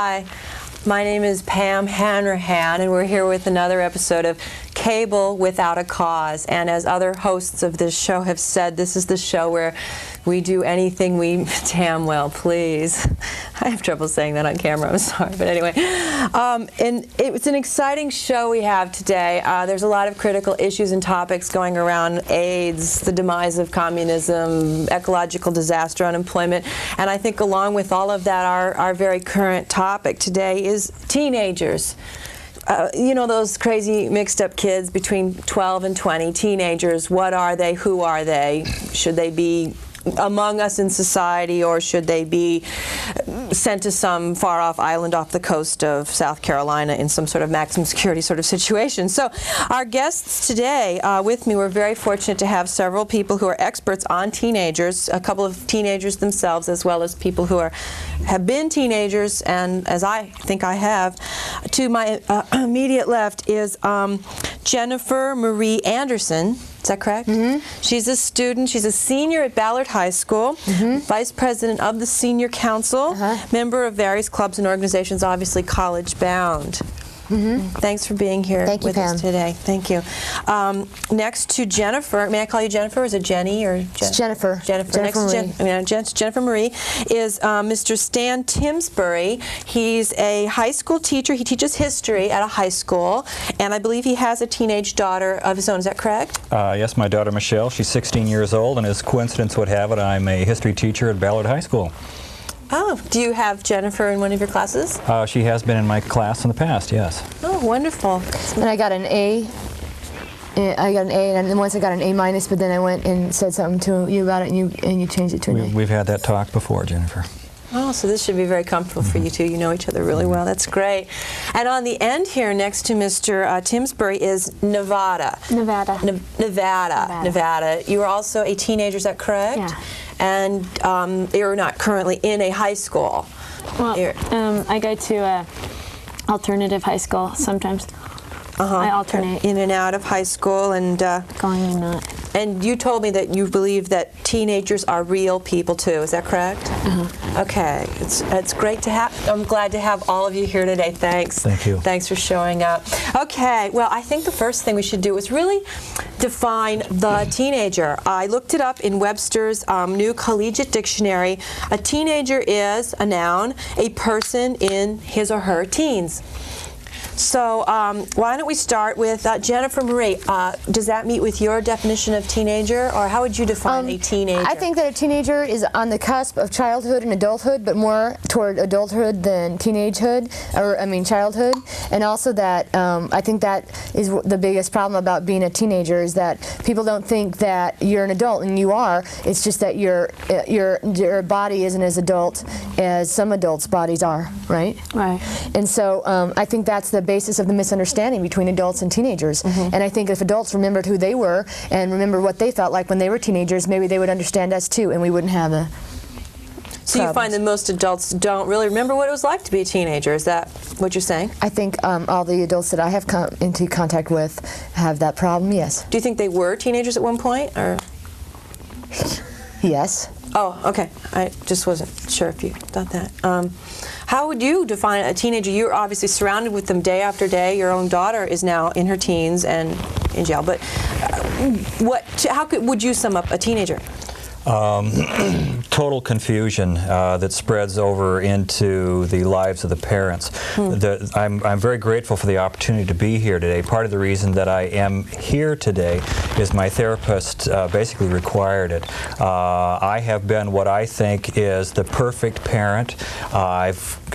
Hi, my name is Pam Hanrahan, and we're here with another episode of Cable Without a Cause. And as other hosts of this show have said, this is the show where we do anything we damn well please. I have trouble saying that on camera, I'm sorry, but anyway. And it's an exciting show we have today. There's a lot of critical issues and topics going around: AIDS, the demise of communism, ecological disaster, unemployment. And I think along with all of that, our very current topic today is teenagers. You know, those crazy mixed up kids between 12 and 20, teenagers. What are they? Who are they? Should they be among us in society, or should they be sent to some far-off island off the coast of South Carolina in some sort of maximum security sort of situation? So our guests today with me, we're very fortunate to have several people who are experts on teenagers, a couple of teenagers themselves, as well as people who have been teenagers, and as I think I have. To my immediate left is Jennifer Marie Anderson. Is that correct? Mm-hmm. She's a student. She's a senior at Ballard High School, vice president of the Senior Council, member of various clubs and organizations, obviously college-bound. Thanks for being here with us today. Thank you. Next to Jennifer, may I call you Jennifer? Is it Jenny or It's Jennifer? Jennifer. Next to Jennifer Marie is Mr. Stan Timsbury. He's a high school teacher. He teaches history at a high school, and I believe he has a teenage daughter of his own. Is that correct? Yes, my daughter Michelle. She's 16 years old, and as coincidence would have it, I'm a history teacher at Ballard High School. Oh, do you have Jennifer in one of your classes? She has been in my class in the past, yes. Oh, wonderful. And I got an A. And then once I got an A-, but then I went and said something to you about it, and you changed it to an A. We've had that talk before, Jennifer. Oh, so this should be very comfortable for you two. You know each other really well. That's great. And on the end here, next to Mr. Timsbury, is Nevada. Nevada. Nevada. You are also a teenager, is that correct? Yeah. And you're not currently in a high school. Well, I go to alternative high school sometimes. I alternate. In and out of high school, and going and not. And you told me that you believe that teenagers are real people too. Is that correct? Okay, it's great to have. I'm glad to have all of you here today. Thanks. Thank you. Thanks for showing up. Okay, well, I think the first thing we should do is really define the teenager. I looked it up in Webster's New Collegiate Dictionary. A teenager is a noun, a person in his or her teens. So why don't we start with Jennifer Marie. Does that meet with your definition of teenager, or how would you define a teenager? I think that a teenager is on the cusp of childhood and adulthood, but more toward adulthood than teenagehood, childhood. And also that I think that is the biggest problem about being a teenager, is that people don't think that you're an adult, and you are. It's just that your body isn't as adult as some adults' bodies are, right? Right. And so I think that's the basis of the misunderstanding between adults and teenagers. And I think if adults remembered who they were and remember what they felt like when they were teenagers, maybe they would understand us too, and we wouldn't have the So you find that most adults don't really remember what it was like to be a teenager. Is that what you're saying? I think all the adults that I have come into contact with have that problem, yes. Do you think they were teenagers at one point, or? Yes. Oh, okay. I just wasn't sure if you thought that. How would you define a teenager? You're obviously surrounded with them day after day. Your own daughter is now in her teens and in jail. But would you sum up a teenager? Total confusion that spreads over into the lives of the parents. I'm very grateful for the opportunity to be here today. Part of the reason that I am here today is my therapist basically required it. I have been what I think is the perfect parent.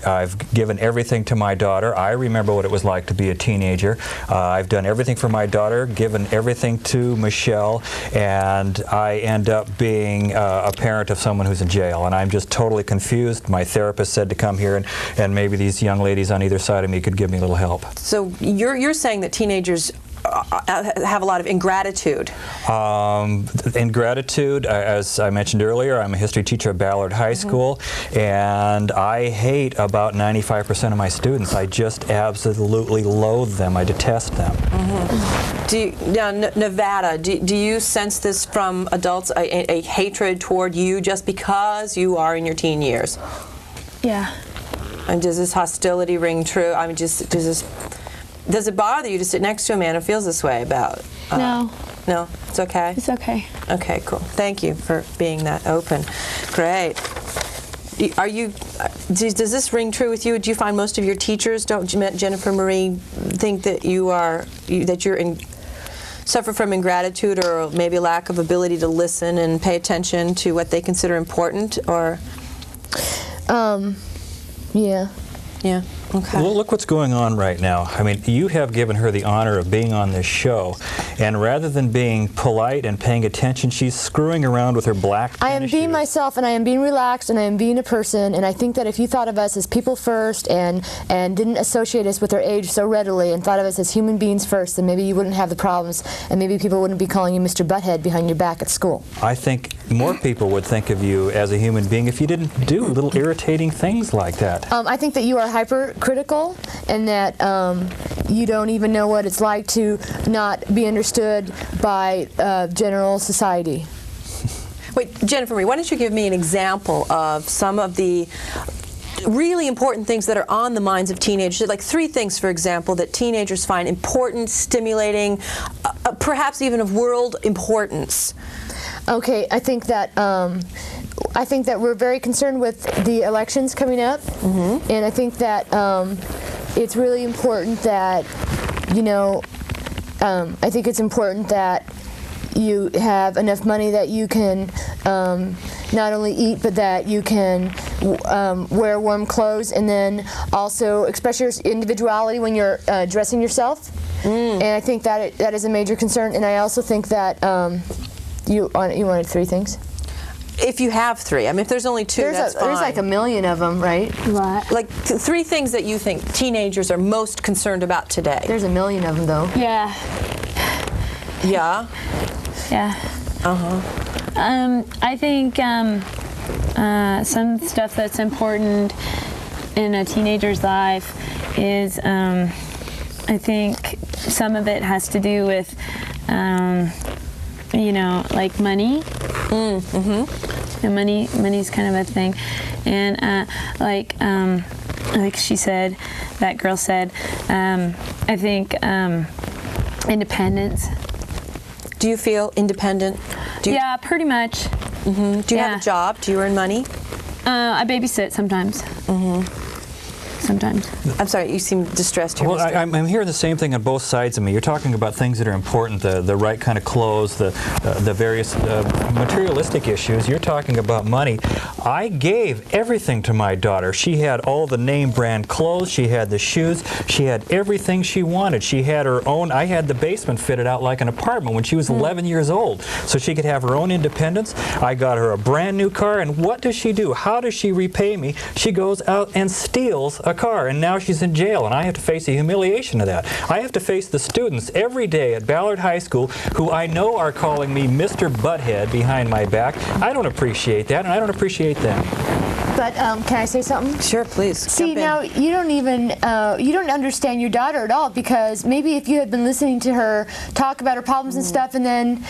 I've given everything to my daughter. I remember what it was like to be a teenager. I've done everything for my daughter, given everything to Michelle, and I end up being a parent of someone who's in jail, and I'm just totally confused. My therapist said to come here, and maybe these young ladies on either side of me could give me a little help. So you're saying that teenagers have a lot of ingratitude. Ingratitude, as I mentioned earlier, I'm a history teacher at Ballard High School, and I hate about 95% of my students. I just absolutely loathe them. I detest them. Nevada, do you sense this from adults, a hatred toward you just because you are in your teen years? Yeah. And does this hostility ring true? I mean, does it bother you to sit next to a man who feels this way about? No. No, it's okay. It's okay. Okay, cool. Thank you for being that open. Great. Are you? Does this ring true with you? Do you find most of your teachers, don't Jennifer Marie, think that you're suffer from ingratitude or maybe lack of ability to listen and pay attention to what they consider important, or? Yeah. Yeah. Okay. Well, look what's going on right now. I mean, you have given her the honor of being on this show, and rather than being polite and paying attention, she's screwing around with her black I am tennis being shoes. myself, and I am being relaxed, and I am being a person, and I think that if you thought of us as people first and didn't associate us with our age so readily and thought of us as human beings first, then maybe you wouldn't have the problems, and maybe people wouldn't be calling you Mr. Butthead behind your back at school. I think more people would think of you as a human being if you didn't do little irritating things like that. I think that you are hypercritical, and that you don't even know what it's like to not be understood by general society. Wait, Jennifer Marie, why don't you give me an example of some of the really important things that are on the minds of teenagers, like 3 things, for example, that teenagers find important, stimulating, perhaps even of world importance. Okay, I think that we're very concerned with the elections coming up, and I think that it's really important that, I think it's important that you have enough money that you can not only eat, but that you can wear warm clothes, and then also express your individuality when you're dressing yourself. And I think that is a major concern. And I also think that you wanted 3 things. If you have 3, I mean, if there's only 2, that's fine. There's like a million of them, right? What? Like 3 things that you think teenagers are most concerned about today. There's a million of them, though. Yeah. Yeah. Yeah. I think some stuff that's important in a teenager's life is, I think some of it has to do with, like money. And money's kind of a thing, and like she said, that girl said, I think independence. Do you feel independent? Yeah, pretty much. Do you have a job? Do you earn money? I babysit sometimes. Sometimes. I'm sorry, you seem distressed here. Well, Mr. I'm hearing the same thing on both sides of me. You're talking about things that are important, the right kind of clothes, the various materialistic issues. You're talking about money. I gave everything to my daughter. She had all the name brand clothes. She had the shoes. She had everything she wanted. She had her own. I had the basement fitted out like an apartment when she was 11 years old, so she could have her own independence. I got her a brand new car, and what does she do? How does she repay me? She goes out and steals a car, and now she's in jail, and I have to face the humiliation of that. I have to face the students every day at Ballard High School who I know are calling me Mr. Butthead behind my back. I don't appreciate that, and I don't appreciate them. But can I say something? Sure, please. See, now you don't even you don't understand your daughter at all, because maybe if you had been listening to her talk about her problems and stuff, and then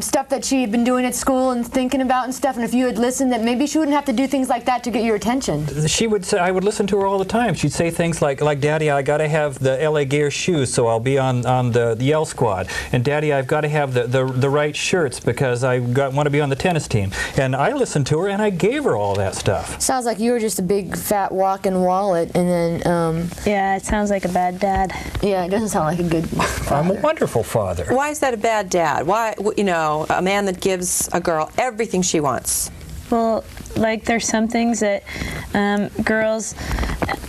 stuff that she had been doing at school and thinking about and stuff, and if you had listened, that maybe she wouldn't have to do things like that to get your attention. She would say, I would listen to her all the time. She'd say things like Daddy, I got to have the LA Gear shoes so I'll be on the Yell squad. And Daddy, I've got to have the right shirts because I want to be on the tennis team. And I listened to her and I gave her all that stuff. Sounds like you were just a big fat walking wallet, and then Yeah, it sounds like a bad dad. yeah, it doesn't sound like a good father. I'm a wonderful father. Why is that a bad dad? Why, a man that gives a girl everything she wants? Well, like there's some things that girls,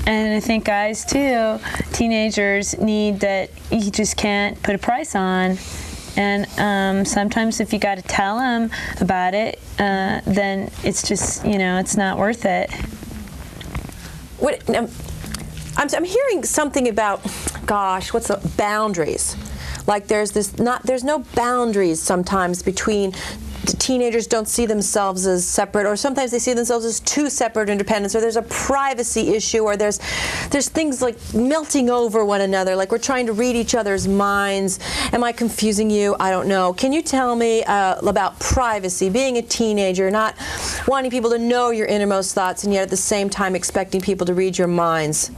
and I think guys too, teenagers need that you just can't put a price on. And sometimes if you got to tell them about it, then it's just, it's not worth it. What, I'm hearing something about, what's the boundaries? Like there's no boundaries sometimes between teenagers don't see themselves as separate, or sometimes they see themselves as two separate independents, or there's a privacy issue, or there's things like melting over one another, like we're trying to read each other's minds. Am I confusing you? I don't know. Can you tell me about privacy, being a teenager, not wanting people to know your innermost thoughts, and yet at the same time expecting people to read your minds?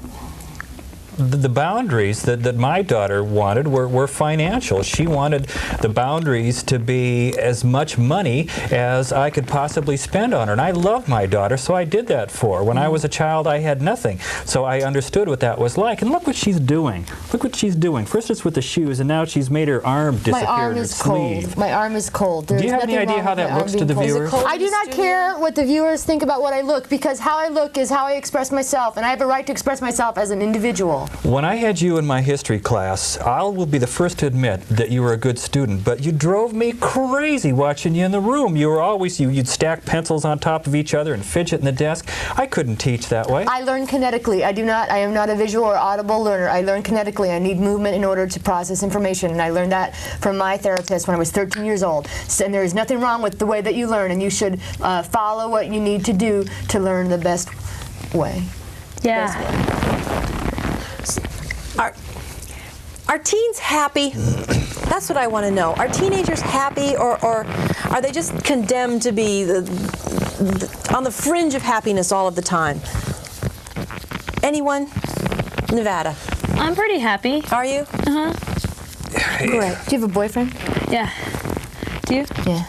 The boundaries that my daughter wanted were financial. She wanted the boundaries to be as much money as I could possibly spend on her. And I love my daughter, so I did that for her. When I was a child, I had nothing. So I understood what that was like. And look what she's doing. Look what she's doing. First it's with the shoes, and now she's made her arm disappear in her sleeve. My arm is cold. Do you have any idea how that looks to the viewers? I do not care what the viewers think about what I look, because how I look is how I express myself, and I have a right to express myself as an individual. When I had you in my history class, I will be the first to admit that you were a good student, but you drove me crazy watching you in the room. You were always, you'd stack pencils on top of each other and fidget in the desk. I couldn't teach that way. I learn kinetically. I am not a visual or audible learner. I learn kinetically. I need movement in order to process information, and I learned that from my therapist when I was 13 years old. And there is nothing wrong with the way that you learn, and you should follow what you need to do to learn the best way. Yeah. Are teens happy? That's what I want to know. Are teenagers happy, or are they just condemned to be on the fringe of happiness all of the time? Anyone? Nevada. I'm pretty happy. Are you? Uh-huh. Great. Do you have a boyfriend? Yeah. Do you? Yeah.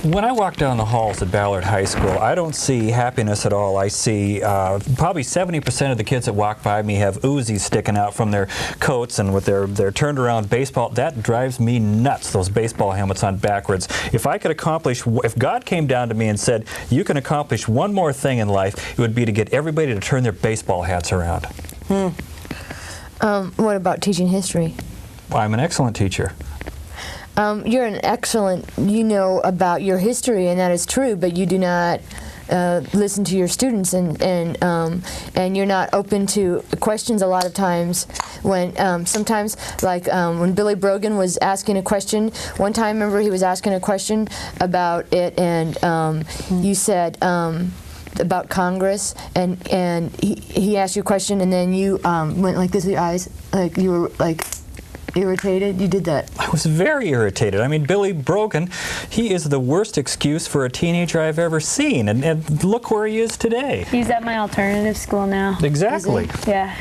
When I walk down the halls at Ballard High School, I don't see happiness at all. I see probably 70% of the kids that walk by me have Uzis sticking out from their coats, and with their turned around baseball. That drives me nuts, those baseball helmets on backwards. If I could accomplish, if God came down to me and said, you can accomplish one more thing in life, it would be to get everybody to turn their baseball hats around. What about teaching history? I'm an excellent teacher. You're an excellent, you know about your history, and that is true, but you do not listen to your students, and you're not open to questions a lot of times. When sometimes, like when Billy Brogan was asking a question, one time, remember, he was asking a question about it, and you said about Congress, and he asked you a question, and then you went like this with your eyes, like you were like irritated. You did that. I was very irritated. I mean, Billy Brogan, he is the worst excuse for a teenager I've ever seen, and look where he is today. He's at my alternative school now. Exactly. Yeah.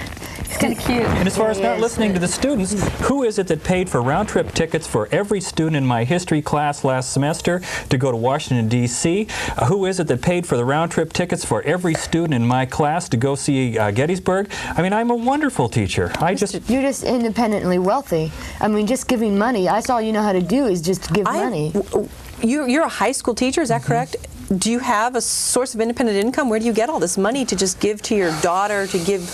It's kind of cute. And as far as not listening to the students, who is it that paid for round-trip tickets for every student in my history class last semester to go to Washington, D.C.? Who is it that paid for the round-trip tickets for every student in my class to go see Gettysburg? I mean, I'm a wonderful teacher. You're just independently wealthy. I mean, just giving money. That's all you know how to do, is just give money. You're a high school teacher, is that correct? Do you have a source of independent income? Where do you get all this money to just give to your daughter, to give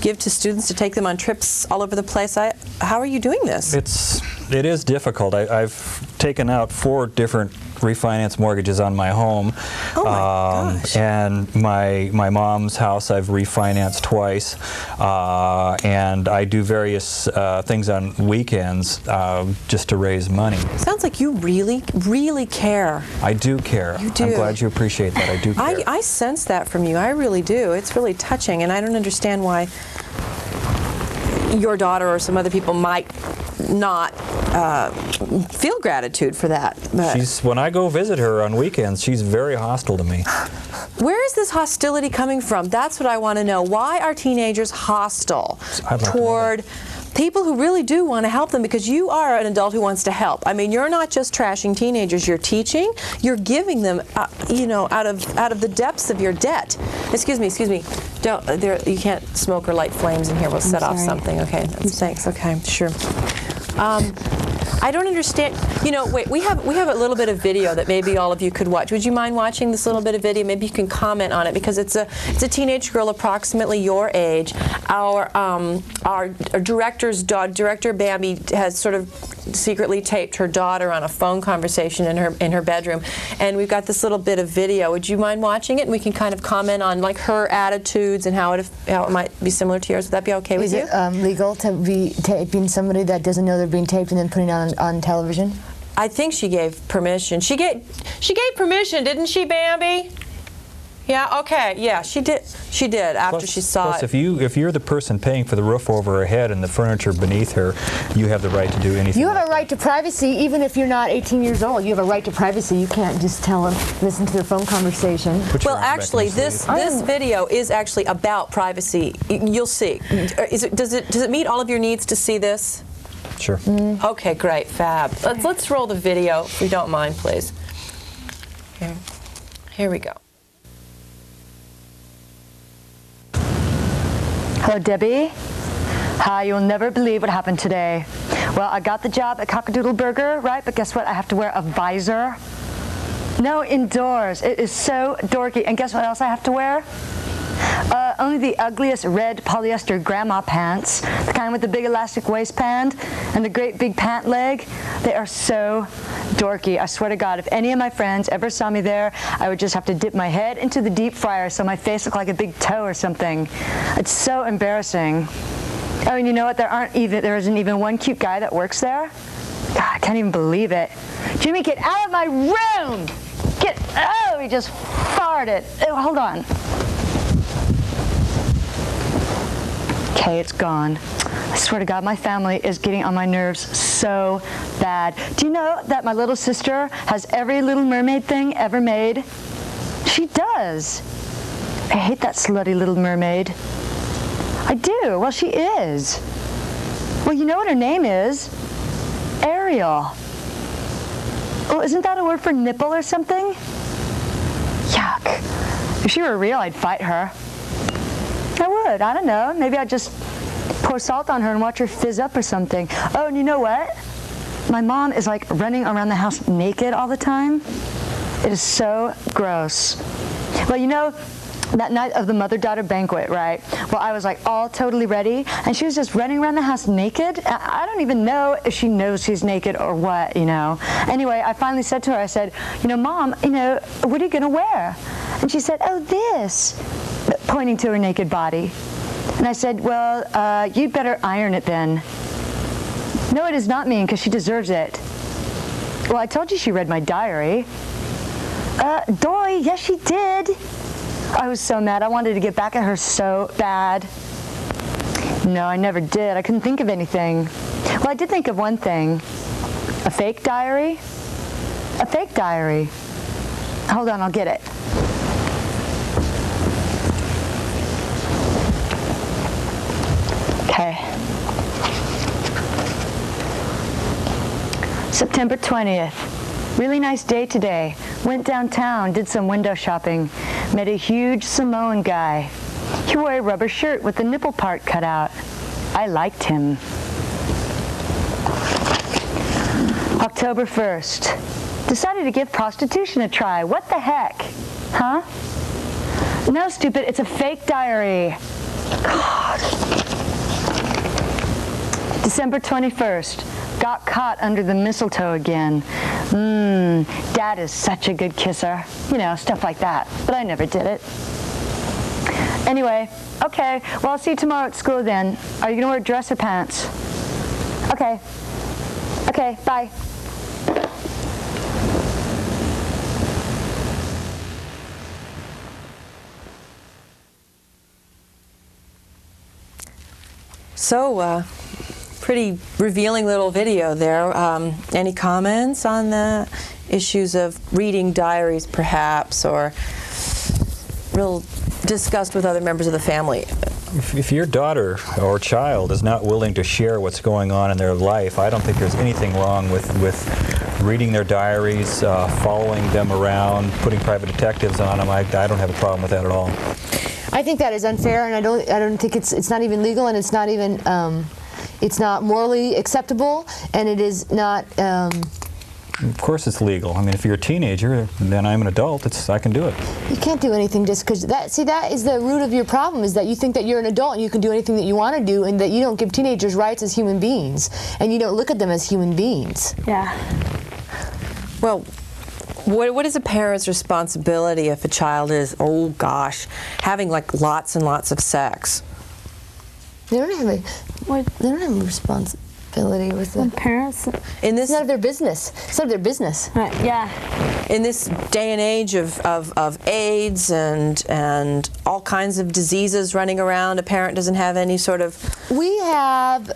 to students, to take them on trips all over the place? How are you doing this? It is difficult. I've taken out 4 different refinance mortgages on my home. Oh my gosh. And my mom's house I've refinanced twice. And I do various things on weekends just to raise money. Sounds like you really, really care. I do care. You do. I'm glad you appreciate that. I do care. I sense that from you. I really do. It's really touching, and I don't understand why your daughter or some other people might not feel gratitude for that. When I go visit her on weekends, she's very hostile to me. Where is this hostility coming from? That's what I want to know. Why are teenagers hostile toward people who really do want to help them? Because you are an adult who wants to help. I mean, you're not just trashing teenagers. You're teaching. You're giving them, you know, out of the depths of your debt. Excuse me. Don't. You can't smoke or light flames in here. We'll set off something. Okay. Thanks. Okay. Sure. I don't understand. You know, wait. We have a little bit of video that maybe all of you could watch. Would you mind watching this little bit of video? Maybe you can comment on it, because it's a teenage girl approximately your age. Our director Bambi has sort of secretly taped her daughter on a phone conversation in her bedroom, and we've got this little bit of video. Would you mind watching it? And we can kind of comment on like her attitudes and how it might be similar to yours. Would that be okay with you? Is it legal to be taping somebody that doesn't know they're being taped and then putting it on television? I think she gave permission. She gave permission, didn't she, Bambi? Yeah. Okay. Yeah, she did. She did after she saw plus it. if you're the person paying for the roof over her head and the furniture beneath her, you have the right to do anything. You have a right to privacy, even if you're not 18 years old. You have a right to privacy. You can't just tell them, listen to their phone conversation. Well, actually, this video is actually about privacy. You'll see. Does it meet all of your needs to see this? Sure. Okay, great, fab. Let's roll the video, if you don't mind, please. Here we go. Hello, Debbie. Hi, you'll never believe what happened today. Well, I got the job at Cockadoodle Burger, right? But guess what? I have to wear a visor. No, indoors. It is so dorky. And guess what else I have to wear? Only the ugliest red polyester grandma pants, the kind with the big elastic waistband and the great big pant leg. They are so dorky. I swear to God, if any of my friends ever saw me there, I would just have to dip my head into the deep fryer so my face looked like a big toe or something. It's so embarrassing. Oh, and you know what? There isn't even one cute guy that works there. God, I can't even believe it. Jimmy, get out of my room! Oh, he just farted. Oh, hold on. Okay, it's gone. I swear to God, my family is getting on my nerves so bad. Do you know that my little sister has every Little Mermaid thing ever made? She does. I hate that slutty Little Mermaid. I do. Well, she is. Well, you know what her name is? Ariel. Oh, isn't that a word for nipple or something? Yuck. If she were real, I'd fight her. I would. I don't know. Maybe I'd just pour salt on her and watch her fizz up or something. Oh, and you know what? My mom is like running around the house naked all the time. It is so gross. Well, you know, that night of the mother-daughter banquet, right? Well, I was like all totally ready, and she was just running around the house naked. I don't even know if she knows she's naked or what, you know. Anyway, I finally said to her, I said, you know, Mom, you know, what are you going to wear? And she said, oh, this, pointing to her naked body. And I said, well, you'd better iron it then. No, it is not mean, because she deserves it. Well, I told you she read my diary. Doy, yes, she did. I was so mad. I wanted to get back at her so bad. No, I never did. I couldn't think of anything. Well, I did think of one thing. A fake diary? A fake diary. Hold on, I'll get it. Okay. September 20th. Really nice day today. Went downtown, did some window shopping. Met a huge Samoan guy. He wore a rubber shirt with the nipple part cut out. I liked him. October 1st. Decided to give prostitution a try. What the heck? Huh? No, stupid, it's a fake diary. God. December 21st. Got caught under the mistletoe again. Dad is such a good kisser. You know, stuff like that. But I never did it. Anyway, okay. Well, I'll see you tomorrow at school then. Are you going to wear a dress or pants? Okay. Okay, bye. So, pretty revealing little video there. Any comments on the issues of reading diaries, perhaps, or real discussed with other members of the family? If your daughter or child is not willing to share what's going on in their life, I don't think there's anything wrong with reading their diaries, following them around, putting private detectives on them. I don't have a problem with that at all. I think that is unfair, and I don't think it's not even legal, and it's not even it's not morally acceptable, and it is not. Of course, it's legal. I mean, if you're a teenager, then I'm an adult. I can do it. You can't do anything just because that. See, that is the root of your problem. Is that you think that you're an adult and you can do anything that you want to do, and that you don't give teenagers rights as human beings, and you don't look at them as human beings. Yeah. Well, what is a parent's responsibility if a child is, oh gosh, having like lots and lots of sex? They don't have a response. responsibility with the Parents. In It's this none of their business. It's none of their business. Yeah. in this day and age of AIDS and all kinds of diseases running around, a parent doesn't have any sort of. We have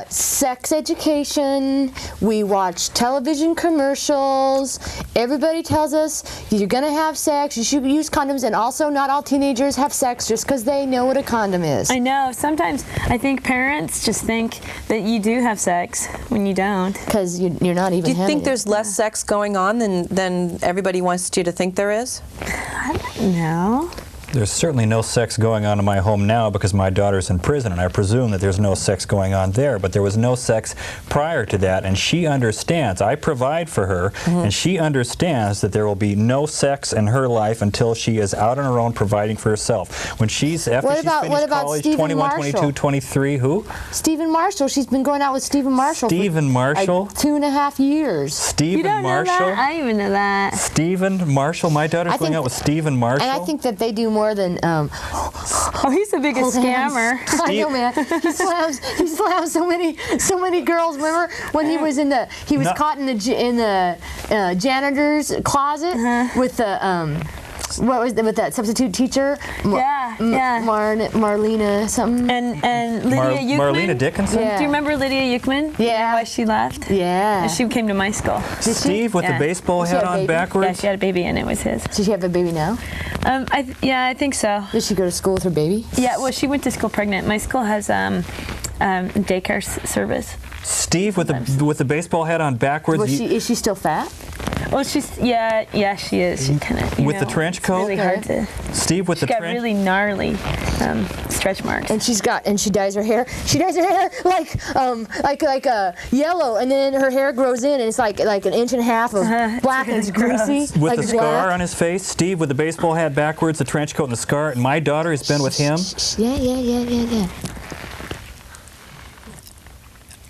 sex education. We watch television commercials. Everybody tells us you're going to have sex, you should use condoms, and also not all teenagers have sex just because they know what a condom is. I know. Sometimes I think parents just think that you do have sex when you don't. Because you're not even Do you having think it. there's less sex going on than everybody wants you to think there is? I don't know. There's certainly no sex going on in my home now because my daughter's in prison, and I presume that there's no sex going on there, but there was no sex prior to that, and she understands. I provide for her, and she understands that there will be no sex in her life until she is out on her own providing for herself. When she's, after What she's about- finished what about college, Stephen 21, Marshall? 22, 23, who? Stephen Marshall. She's been going out with Stephen Marshall Stephen for Marshall? like 2.5 years. Stephen You don't Marshall? know that? I didn't even know that. Stephen Marshall? My daughter's I going think- out with Stephen Marshall? And I think that they do more than Oh, he's the biggest hold hands. scammer. I know, man. He slams so many girls. Remember when he was No. caught in the janitor's closet with the with that substitute teacher? Yeah, yeah. Marlena something. And Lydia Euchman. Marlena Dickinson? Yeah. Do you remember Lydia Euchman? Yeah. Why she left? Yeah. And she came to my school. Steve with Yeah. the baseball Did she hat have a on baby? Yeah, backwards? she had a baby and it was his. Does she have a baby now? I think so. Did she go to school with her baby? Yeah, well, she went to school pregnant. My school has daycare service. Steve with the baseball hat on backwards? Is she still fat? Well, she is. She kind of With the trench coat? Really hard to. Steve with She's the got trench? really gnarly stretch marks. And she dyes her hair. She dyes her hair like yellow, and then her hair grows in, and it's like an inch and a half of black, and it's greasy. With like the scar black. on his face? Steve with the baseball hat backwards, the trench coat and the scar. And my daughter has been with him? Yeah.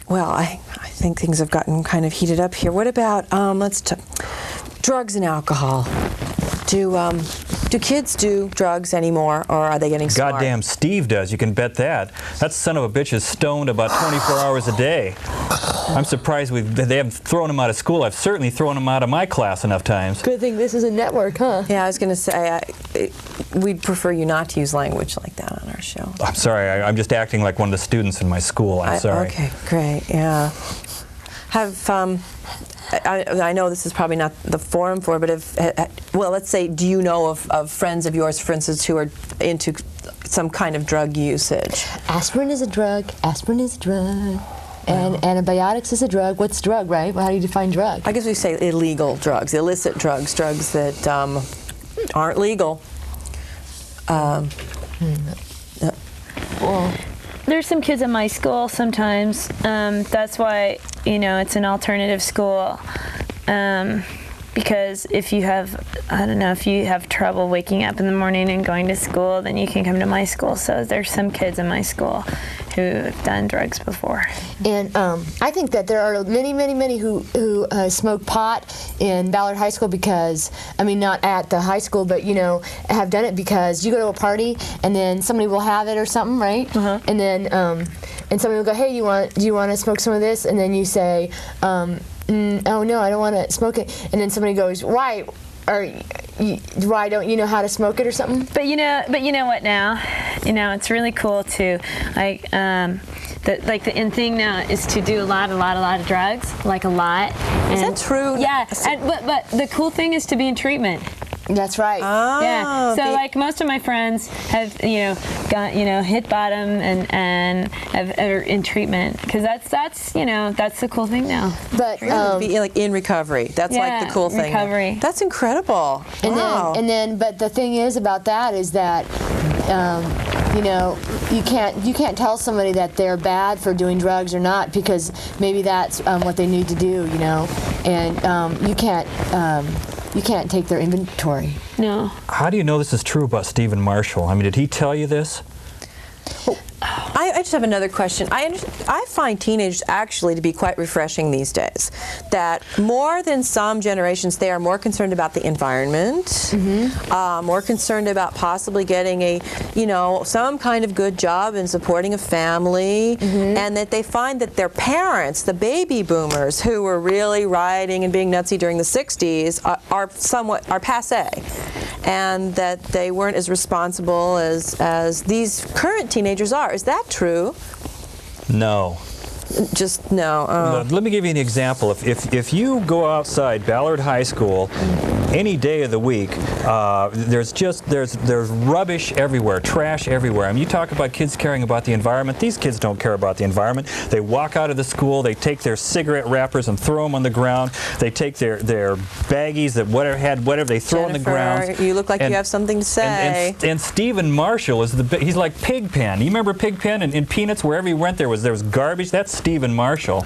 Well, I think things have gotten kind of heated up here. What about drugs and alcohol? Do kids do drugs anymore, or are they getting smart? Goddamn Steve does, you can bet that. That son of a bitch is stoned about 24 hours a day. I'm surprised they haven't thrown him out of school. I've certainly thrown him out of my class enough times. Good thing this is a network, huh? Yeah, I was going to say, we'd prefer you not to use language like that on our show. I'm sorry, I'm just acting like one of the students in my school. I'm sorry. Okay, great, yeah. I know this is probably not the forum for it, but let's say, do you know of friends of yours, for instance, who are into some kind of drug usage? Aspirin is a drug. And antibiotics is a drug. What's drug, right? Well, how do you define drug? I guess we say illegal drugs, illicit drugs, drugs that aren't legal. Well, There's some kids in my school sometimes. That's why, it's an alternative school. Because if you have trouble waking up in the morning and going to school, then you can come to my school. So there's some kids in my school who have done drugs before. and I think that there are many who smoke pot in Ballard High School because, not at the high school, but, have done it because you go to a party and then somebody will have it or something, right? And then, and somebody will go, hey, do you want to smoke some of this? And then you say, oh no, I don't want to smoke it. And then somebody goes, why? Why don't you know how to smoke it or something? But you know what now? It's really cool to the in thing now is to do a lot of drugs, like a lot. Is that true? Yeah, but the cool thing is to be in treatment. That's right. Yeah. So like most of my friends have got hit bottom and are in treatment because that's the cool thing now. But Be like in recovery. That's like the cool thing. Recovery. That's incredible. And Wow. then, but the thing is about that is that, you can't tell somebody that they're bad for doing drugs or not because maybe that's what they need to do, and you can't take their inventory. No. How do you know this is true about Stephen Marshall? Did he tell you this? I just have another question. I find teenagers actually to be quite refreshing these days. That more than some generations, they are more concerned about the environment, more concerned about possibly getting a, some kind of good job and supporting a family, and that they find that their parents, the baby boomers, who were really rioting and being nutsy during the 60s, are passé, and that they weren't as responsible as these current teenagers are. Is that true? No. Just no. Let me give you an example. If you go outside Ballard High School any day of the week, there's rubbish everywhere, trash everywhere. I mean, you talk about kids caring about the environment. These kids don't care about the environment. They walk out of the school, they take their cigarette wrappers and throw them on the ground. They take their baggies that whatever they throw on the ground. You look like you have something to say. And Stephen Marshall he's like Pigpen. You remember Pigpen in Peanuts? Wherever he went, there was garbage. That's Stephen Marshall.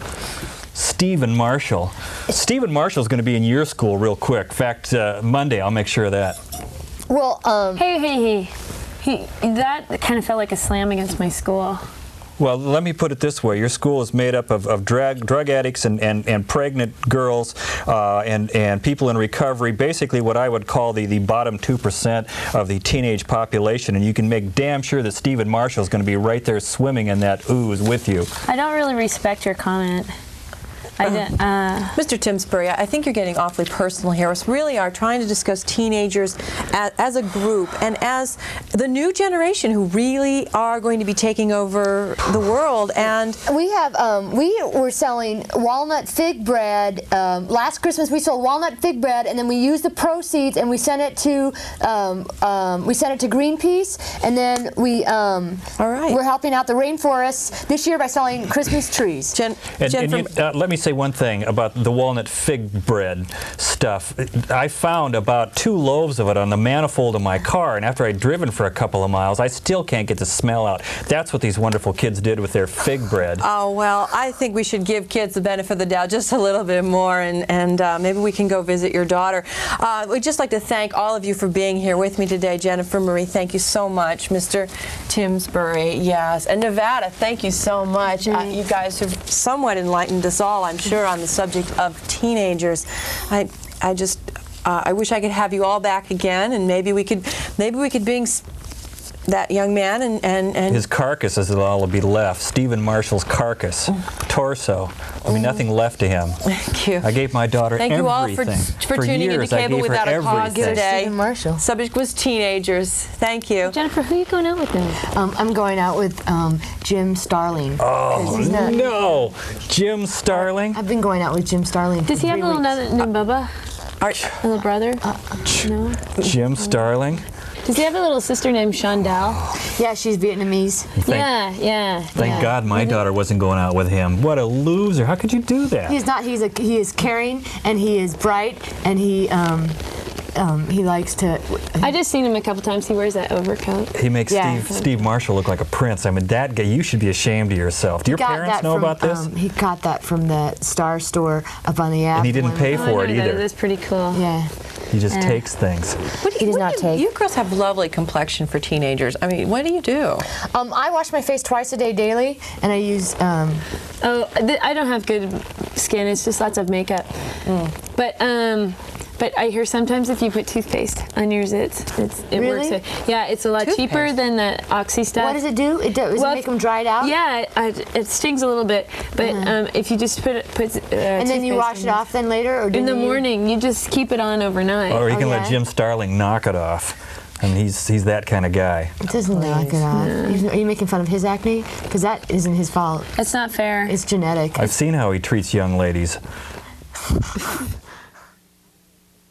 Stephen Marshall. Stephen Marshall's going to be in your school real quick. In fact, Monday, I'll make sure of that. Well, Hey. That kind of felt like a slam against my school. Well, let me put it this way. Your school is made up of drug addicts and pregnant girls and people in recovery, basically what I would call the bottom 2% of the teenage population, and you can make damn sure that Stephen Marshall is going to be right there swimming in that ooze with you. I don't really respect your comment. Mr. Timsbury, I think you're getting awfully personal here. We really are trying to discuss teenagers as a group and as the new generation who really are going to be taking over the world. And we were selling walnut fig bread. Last Christmas we sold walnut fig bread, and then we used the proceeds and we sent it to Greenpeace, and then we're helping out the rainforests this year by selling Christmas trees. Let me say one thing about the walnut fig bread stuff. I found about 2 loaves of it on the manifold of my car, and after I'd driven for a couple of miles, I still can't get the smell out. That's what these wonderful kids did with their fig bread. Oh, well, I think we should give kids the benefit of the doubt just a little bit more, and maybe we can go visit your daughter. We'd just like to thank all of you for being here with me today. Jennifer Marie, thank you so much. Mr. Timsbury, yes. And Nevada, thank you so much. You guys have somewhat enlightened us all, I'm sure, on the subject of teenagers. I wish I could have you all back again, and maybe we could bring that young man and his carcass is all will be left. Stephen Marshall's carcass, torso. I mean, nothing left to him. Thank you. I gave my daughter everything. Thank you all for tuning into Cable Without a Cause today. Stephen Marshall. Subject was teenagers. Thank you. Jennifer, who are you going out with then? I'm going out with Jim Starling. Oh, no. Jim Starling? I've been going out with Jim Starling. Does he have a little named Bubba? A little brother? No. Jim Starling? Does he have a little sister named Shondell? Yeah, she's Vietnamese. Yeah. Thank God my daughter wasn't going out with him. What a loser. How could you do that? He's not. He is caring, and he is bright, and he likes to... I just seen him a couple times. He wears that overcoat. He makes Steve Marshall look like a prince. I mean, that guy, you should be ashamed of yourself. Do your parents know about this? He got that from the Star Store up on the app. And he didn't pay for it either. That's pretty cool. Yeah. He just takes things. He does not take. You girls have lovely complexion for teenagers. I mean, what do you do? I wash my face twice a day daily, and I use... I don't have good skin. It's just lots of makeup. But I hear sometimes if you put toothpaste on yours, it really? works. Yeah, it's a lot cheaper than the Oxy stuff. What does it do? Does it make them dried out? Yeah, it stings a little bit. But if you just put and then you wash it off then later, or in the morning, you just keep it on overnight. Or you can let Jim Starling knock it off. And he's that kind of guy. It doesn't knock it off. Are you making fun of his acne? Because that isn't his fault. That's not fair. It's genetic. I've seen how he treats young ladies.